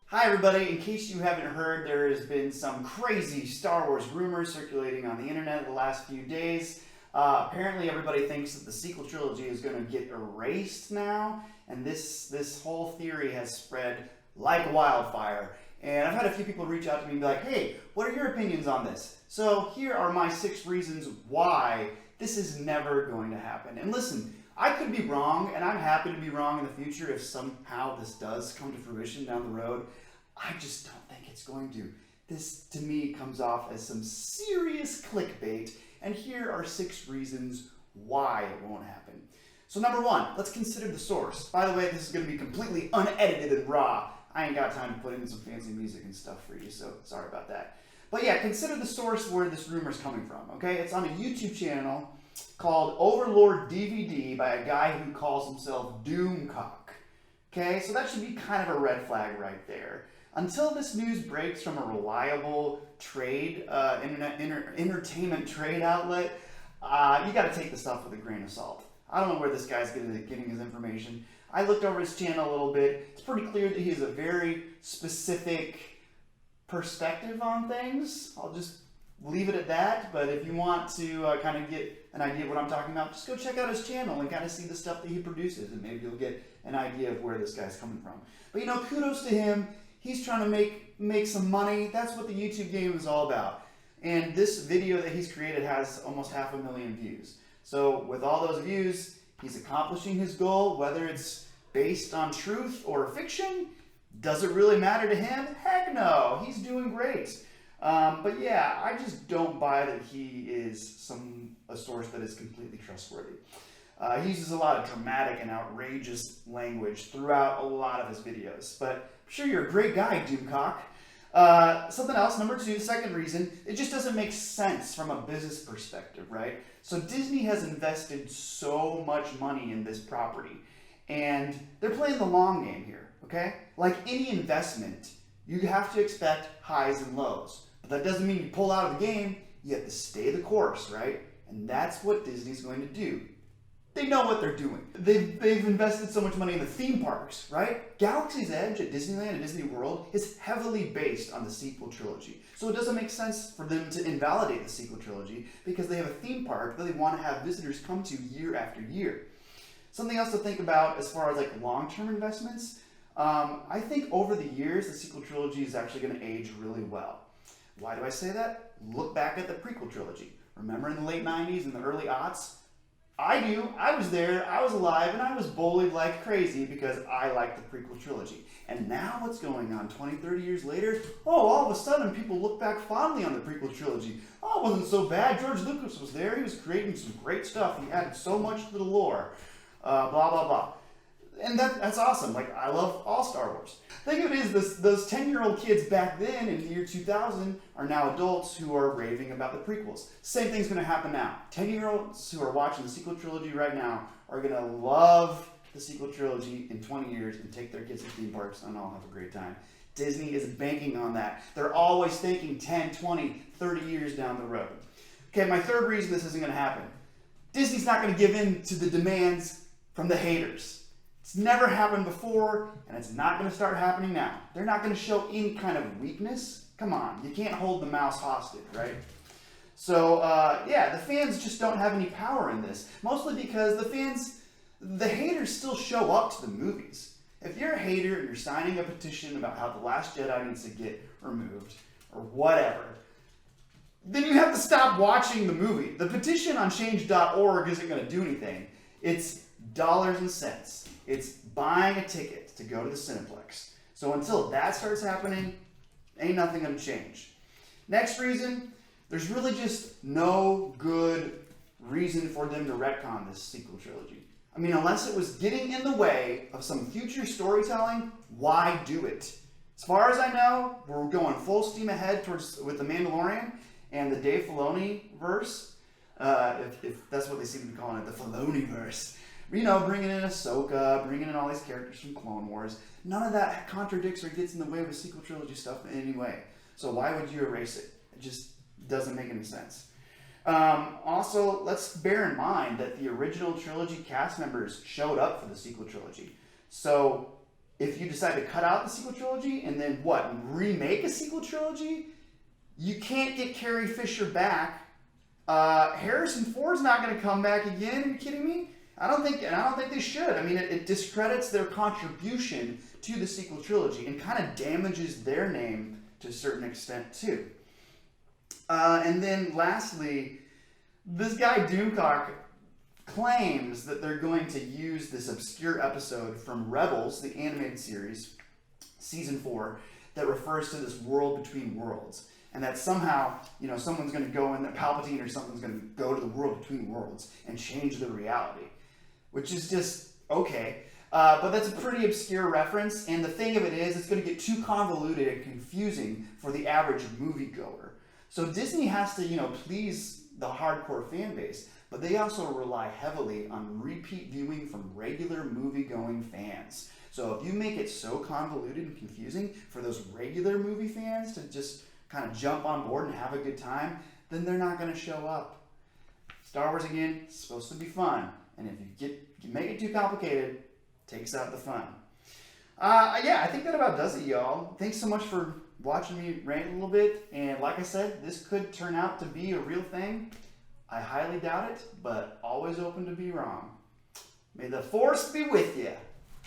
Hi everybody, in case you haven't heard, there has been some crazy Star Wars rumors circulating on the internet the last few days. Apparently everybody thinks that the sequel trilogy is going to get erased now, and this whole theory has spread like wildfire. And I've had a few people reach out to me and be like, hey, what are your opinions on this? So here are my 6 reasons why this is never going to happen. And listen, I could be wrong, and I'm happy to be wrong in the future if somehow this does come to fruition down the road. I just don't think it's going to. This, to me, comes off as some serious clickbait, and here are 6 reasons why it won't happen. So number 1, let's consider the source. By the way, this is going to be completely unedited and raw. I ain't got time to put in some fancy music and stuff for you, so sorry about that. But yeah, consider the source where this rumor is coming from, okay? It's on a YouTube channel called Overlord DVD by a guy who calls himself Doomcock. Okay, so that should be kind of a red flag right there. Until this news breaks from a reliable trade, entertainment trade outlet, you got to take the stuff with a grain of salt. I don't know where this guy's getting his information. I looked over his channel a little bit. It's pretty clear that he has a very specific perspective on things. I'll just leave it at that, but if you want to kind of get an idea of what I'm talking about, just go check out his channel and kind of see the stuff that he produces, and maybe you'll get an idea of where this guy's coming from. But you know, kudos to him. He's trying to make some money. That's what the YouTube game is all about. And this video that he's created has almost 500,000 views. So with all those views, he's accomplishing his goal. Whether it's based on truth or fiction, does it really matter to him? Heck no, he's doing great. But yeah, I just don't buy that he is a source that is completely trustworthy. He uses a lot of dramatic and outrageous language throughout a lot of his videos. But I'm sure you're a great guy, Doomcock. Something else, number 2, second reason, it just doesn't make sense from a business perspective, right? So Disney has invested so much money in this property, and they're playing the long game here, okay? Like any investment, you have to expect highs and lows. But that doesn't mean you pull out of the game. You have to stay the course, right? And that's what Disney's going to do. They know what they're doing. They've invested so much money in the theme parks, right? Galaxy's Edge at Disneyland and Disney World is heavily based on the sequel trilogy. So it doesn't make sense for them to invalidate the sequel trilogy because they have a theme park that they want to have visitors come to year after year. Something else to think about as far as like long-term investments, I think over the years the sequel trilogy is actually going to age really well. Why do I say that? Look back at the prequel trilogy. Remember in the late 90s and the early aughts? I do. I was there, I was alive, and I was bullied like crazy because I liked the prequel trilogy. And now what's going on 20, 30 years later? Oh, all of a sudden people look back fondly on the prequel trilogy. Oh, it wasn't so bad. George Lucas was there. He was creating some great stuff. He added so much to the lore. Blah, blah, blah. And that's awesome. Like, I love all Star Wars. Think of it as those 10-year-old kids back then in the year 2000 are now adults who are raving about the prequels. Same thing's going to happen now. 10-year-olds who are watching the sequel trilogy right now are going to love the sequel trilogy in 20 years and take their kids to theme parks and all have a great time. Disney is banking on that. They're always thinking 10, 20, 30 years down the road. Okay, my third reason this isn't going to happen. Disney's not going to give in to the demands from the haters. It's never happened before, and it's not going to start happening now. They're not going to show any kind of weakness. Come on, you can't hold the mouse hostage, right? So, yeah, the fans just don't have any power in this. Mostly because the haters still show up to the movies. If you're a hater and you're signing a petition about how The Last Jedi needs to get removed, or whatever, then you have to stop watching the movie. The petition on change.org isn't going to do anything. It's dollars and cents. It's buying a ticket to go to the Cineplex. So until that starts happening, ain't nothing going to change. Next reason, there's really just no good reason for them to retcon this sequel trilogy. I mean, unless it was getting in the way of some future storytelling, why do it? As far as I know, we're going full steam ahead with The Mandalorian and the Dave Filoni verse, if that's what they seem to be calling it, the Filoni verse. You know, bringing in Ahsoka, bringing in all these characters from Clone Wars. None of that contradicts or gets in the way of the sequel trilogy stuff in any way. So why would you erase it? It just doesn't make any sense. Also, let's bear in mind that the original trilogy cast members showed up for the sequel trilogy. So if you decide to cut out the sequel trilogy and then remake a sequel trilogy, you can't get Carrie Fisher back. Harrison Ford's not going to come back again. Are you kidding me? I don't think they should. I mean, it discredits their contribution to the sequel trilogy and kind of damages their name to a certain extent too. And then lastly, this guy Doomcock claims that they're going to use this obscure episode from Rebels, the animated series, season 4, that refers to this world between worlds. And that somehow, someone's going to go in, Palpatine or something's going to go to the world between worlds and change the reality. Which is just, okay. But that's a pretty obscure reference. And the thing of it is, it's going to get too convoluted and confusing for the average moviegoer. So Disney has to, please the hardcore fan base. But they also rely heavily on repeat viewing from regular movie-going fans. So if you make it so convoluted and confusing for those regular movie fans to just kind of jump on board and have a good time, then they're not going to show up. Star Wars, again, is supposed to be fun. And if you make it too complicated, it takes out the fun. I think that about does it, y'all. Thanks so much for watching me rant a little bit. And like I said, this could turn out to be a real thing. I highly doubt it, but always open to be wrong. May the Force be with you.